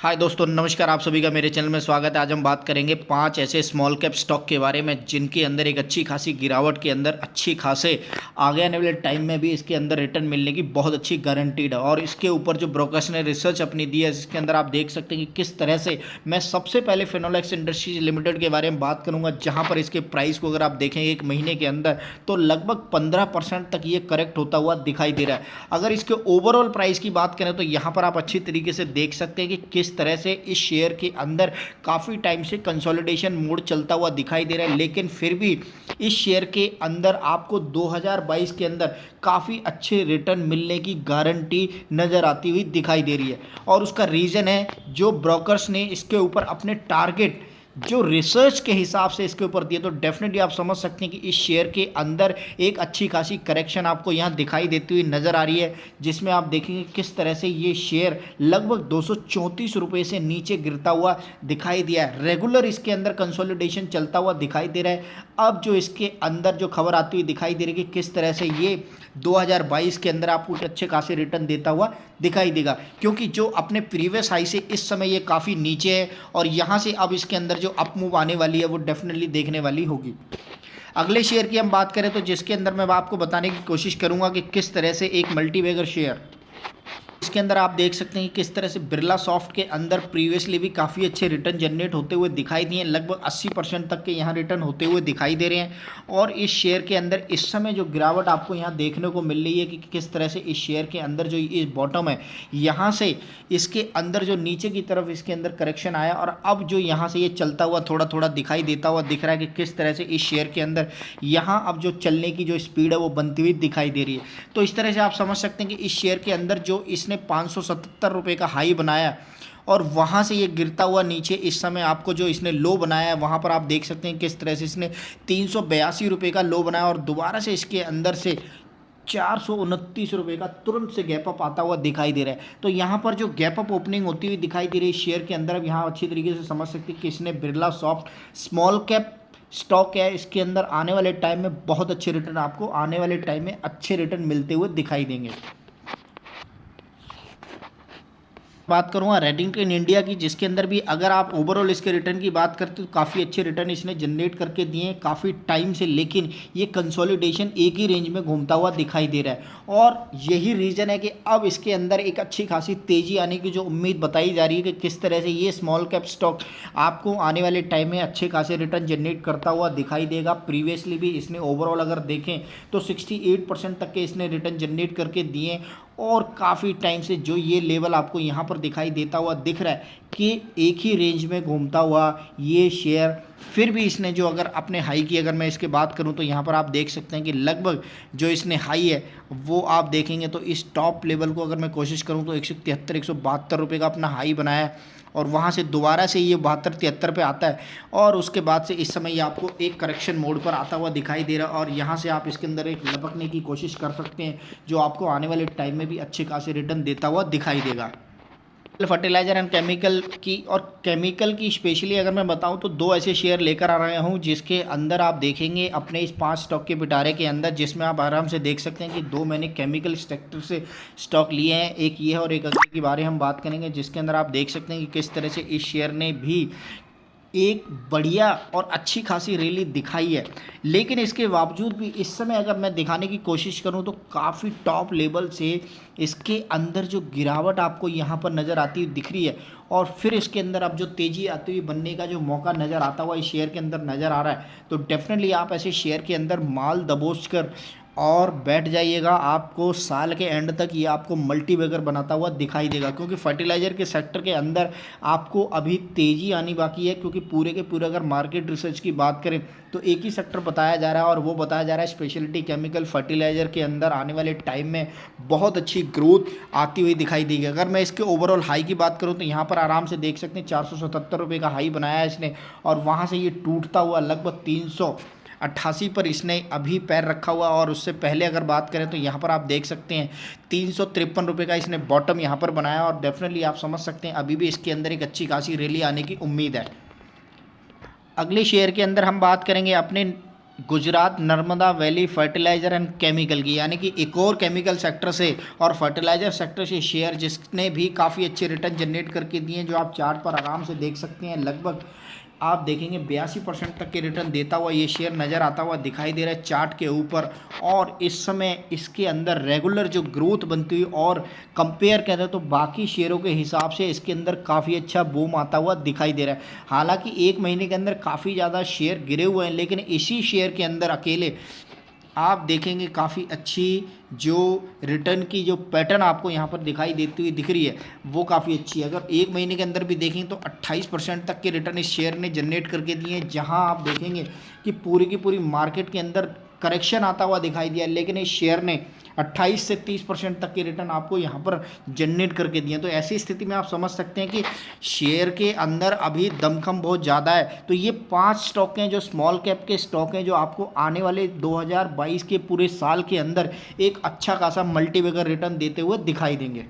हाय दोस्तों, नमस्कार। आप सभी का मेरे चैनल में स्वागत है। आज हम बात करेंगे 5 ऐसे स्मॉल कैप स्टॉक के बारे में जिनके अंदर एक अच्छी खासी गिरावट के अंदर अच्छी खासे आगे आने वाले टाइम में भी इसके अंदर रिटर्न मिलने की बहुत अच्छी गारंटीड है। और इसके ऊपर जो ब्रोकर्स ने रिसर्च अपनी दी है, इसके अंदर आप देख सकते हैं कि किस तरह से मैं सबसे पहले फिनोलेक्स इंडस्ट्रीज लिमिटेड के बारे में बात करूंगा, जहां पर इसके प्राइस को अगर आप देखेंगे एक महीने के अंदर तो लगभग 15% तक ये करेक्ट होता हुआ दिखाई दे रहा है। अगर इसके ओवरऑल प्राइस की बात करें तो यहाँ पर आप अच्छी तरीके से देख सकते हैं कि किस तरह से इस शेयर के अंदर काफ़ी टाइम से कंसोलिडेशन मोड चलता हुआ दिखाई दे रहा है, लेकिन फिर भी इस शेयर के अंदर आपको 2022 के अंदर काफ़ी अच्छे रिटर्न मिलने की गारंटी नज़र आती हुई दिखाई दे रही है। और उसका रीज़न है जो ब्रोकर्स ने इसके ऊपर अपने टारगेट जो रिसर्च के हिसाब से इसके ऊपर दिए, तो डेफिनेटली आप समझ सकते हैं कि इस शेयर के अंदर एक अच्छी खासी करेक्शन आपको यहाँ दिखाई देती हुई नज़र आ रही है, जिसमें आप देखेंगे किस तरह से ये शेयर लगभग 234 रुपये से नीचे गिरता हुआ दिखाई दिया है। रेगुलर इसके अंदर कंसोलिडेशन चलता हुआ दिखाई दे रहा है। अब जो इसके अंदर जो खबर आती हुई दिखाई दे रही है कि किस तरह से ये 2022 के अंदर आपको एक अच्छे खासे रिटर्न देता हुआ दिखाई देगा, क्योंकि जो अपने प्रीवियस हाई से इस समय ये काफ़ी नीचे है और यहाँ से अब इसके अंदर जो अप मूव आने वाली है वो डेफिनेटली देखने वाली होगी। अगले शेयर की हम बात करें तो जिसके अंदर मैं आपको बताने की कोशिश करूंगा कि किस तरह से एक मल्टीबैगर शेयर, इसके अंदर आप देख सकते हैं कि किस तरह से बिरला सॉफ्ट के अंदर प्रीवियसली भी काफ़ी अच्छे रिटर्न जनरेट होते हुए दिखाई दिए, लगभग 80% तक के यहाँ रिटर्न होते हुए दिखाई दे रहे हैं। और इस शेयर के अंदर इस समय जो गिरावट आपको यहाँ देखने को मिल रही है कि किस तरह से इस शेयर के अंदर जो इस बॉटम है, यहाँ से इसके अंदर जो नीचे की तरफ इसके अंदर करेक्शन आया और अब जो यहाँ से ये चलता हुआ थोड़ा थोड़ा दिखाई देता हुआ दिख रहा है कि किस तरह से इस शेयर के अंदर यहाँ अब जो चलने की जो स्पीड है वो बनती हुई दिखाई दे रही है। तो इस तरह से आप समझ सकते हैं कि इस शेयर के अंदर जो इसने 577 रुपये का हाई बनाया और वहाँ से ये गिरता हुआ नीचे इस समय आपको जो इसने लो बनाया है, वहाँ पर आप देख सकते हैं किस तरह से इसने 382 रुपये का लो बनाया और दोबारा से इसके अंदर से 429 रुपये का तुरंत से गैप अप आता हुआ दिखाई दे रहा है। तो यहाँ पर जो गैप अप ओपनिंग होती हुई दिखाई दे रही है शेयर के अंदर, अब यहाँ अच्छी तरीके से समझ सकते हैं कि इसने Birla soft small cap stock है, इसके अंदर आने वाले टाइम में बहुत अच्छे रिटर्न आपको आने वाले टाइम में अच्छे रिटर्न मिलते हुए दिखाई देंगे। बात करूँगा रेटिंग इन इंडिया की, जिसके अंदर भी अगर आप ओवरऑल इसके रिटर्न की बात करते हो तो काफ़ी अच्छे रिटर्न इसने जनरेट करके दिए हैं काफ़ी टाइम से, लेकिन ये कंसोलिडेशन एक ही रेंज में घूमता हुआ दिखाई दे रहा है। और यही रीज़न है कि अब इसके अंदर एक अच्छी खासी तेज़ी आने की जो उम्मीद बताई जा रही है कि किस तरह से ये स्मॉल कैप स्टॉक आपको आने वाले टाइम में अच्छे खासे रिटर्न जनरेट करता हुआ दिखाई देगा। प्रीवियसली भी इसने ओवरऑल अगर देखें तो 68% तक के इसने रिटर्न जनरेट करके दिए और काफ़ी टाइम से जो ये लेवल आपको यहाँ पर दिखाई देता हुआ दिख रहा है कि एक ही रेंज में घूमता हुआ ये शेयर, फिर भी इसने जो अगर अपने हाई की अगर मैं इसके बात करूं तो यहाँ पर आप देख सकते हैं कि लगभग जो इसने हाई है वो आप देखेंगे तो इस टॉप लेवल को अगर मैं कोशिश करूं तो 173 172 रुपये का अपना हाई बनाया है और वहाँ से दोबारा से ये 72 73 पे आता है और उसके बाद से इस समय ये आपको एक करेक्शन मोड पर आता हुआ दिखाई दे रहा है और यहाँ से आप इसके अंदर एक लपकने की कोशिश कर सकते हैं, जो आपको आने वाले टाइम में भी अच्छे खासे रिटर्न देता हुआ दिखाई देगा। फर्टिलाइजर एंड केमिकल की, और केमिकल की स्पेशली अगर मैं बताऊं तो दो ऐसे शेयर लेकर आ रहा हूं जिसके अंदर आप देखेंगे अपने इस 5 स्टॉक के पिटारे के अंदर, जिसमें आप आराम से देख सकते हैं कि दो मैंने केमिकल सेक्टर से स्टॉक लिए हैं, एक ये है और एक अगले के बारे में हम बात करेंगे, जिसके अंदर आप देख सकते हैं कि किस तरह से इस शेयर ने भी एक बढ़िया और अच्छी खासी रैली दिखाई है। लेकिन इसके बावजूद भी इस समय अगर मैं दिखाने की कोशिश करूं तो काफ़ी टॉप लेवल से इसके अंदर जो गिरावट आपको यहां पर नज़र आती हुई दिख रही है और फिर इसके अंदर अब जो तेज़ी आती हुई बनने का जो मौका नज़र आता हुआ इस शेयर के अंदर नज़र आ रहा है, तो डेफिनेटली आप ऐसे शेयर के अंदर माल दबोच कर और बैठ जाइएगा। आपको साल के एंड तक ये आपको मल्टीबैगर बनाता हुआ दिखाई देगा, क्योंकि फर्टिलाइज़र के सेक्टर के अंदर आपको अभी तेज़ी आनी बाकी है, क्योंकि पूरे के पूरे अगर मार्केट रिसर्च की बात करें तो एक ही सेक्टर बताया जा रहा है और वो बताया जा रहा है स्पेशलिटी केमिकल फर्टिलाइज़र के अंदर आने वाले टाइम में बहुत अच्छी ग्रोथ आती हुई दिखाई देगी। अगर मैं इसके ओवरऑल हाई की बात करूँ तो यहाँ पर आराम से देख सकते हैं 477 रुपये का हाई बनाया है इसने और वहाँ से ये टूटता हुआ लगभग 388 पर इसने अभी पैर रखा हुआ और उससे पहले अगर बात करें तो यहाँ पर आप देख सकते हैं 353 रुपये का इसने बॉटम यहाँ पर बनाया और डेफिनेटली आप समझ सकते हैं अभी भी इसके अंदर एक अच्छी खासी रैली आने की उम्मीद है। अगले शेयर के अंदर हम बात करेंगे अपने Gujarat Narmada valley fertiliser and chemical की, यानी कि एक और केमिकल सेक्टर से और फर्टिलाइज़र सेक्टर से शेयर जिसने भी काफ़ी अच्छे रिटर्न जनरेट करके दिए हैं, जो आप चार्ट पर आराम से देख सकते हैं। लगभग आप देखेंगे 82% तक के रिटर्न देता हुआ ये शेयर नज़र आता हुआ दिखाई दे रहा है चार्ट के ऊपर। और इस समय इसके अंदर रेगुलर जो ग्रोथ बनती हुई और कंपेयर करें तो बाकी शेयरों के हिसाब से इसके अंदर काफ़ी अच्छा बूम आता हुआ दिखाई दे रहा है। हालांकि एक महीने के अंदर काफ़ी ज़्यादा शेयर गिरे हुए हैं, लेकिन इसी शेयर के अंदर अकेले आप देखेंगे काफ़ी अच्छी जो रिटर्न की जो पैटर्न आपको यहाँ पर दिखाई देती हुई दिख रही है वो काफ़ी अच्छी है। अगर एक महीने के अंदर भी देखें तो 28% तक के रिटर्न इस शेयर ने जनरेट करके दिए हैं, जहाँ आप देखेंगे कि पूरी की पूरी मार्केट के अंदर करेक्शन आता हुआ दिखाई दिया, लेकिन इस शेयर ने 28 से 30% तक के रिटर्न आपको यहाँ पर जनरेट करके दिए। तो ऐसी स्थिति में आप समझ सकते हैं कि शेयर के अंदर अभी दमखम बहुत ज़्यादा है। तो ये 5 स्टॉक हैं जो स्मॉल कैप के स्टॉक हैं, जो आपको आने वाले 2022 के पूरे साल के अंदर एक अच्छा खासा मल्टीबैगर रिटर्न देते हुए दिखाई देंगे।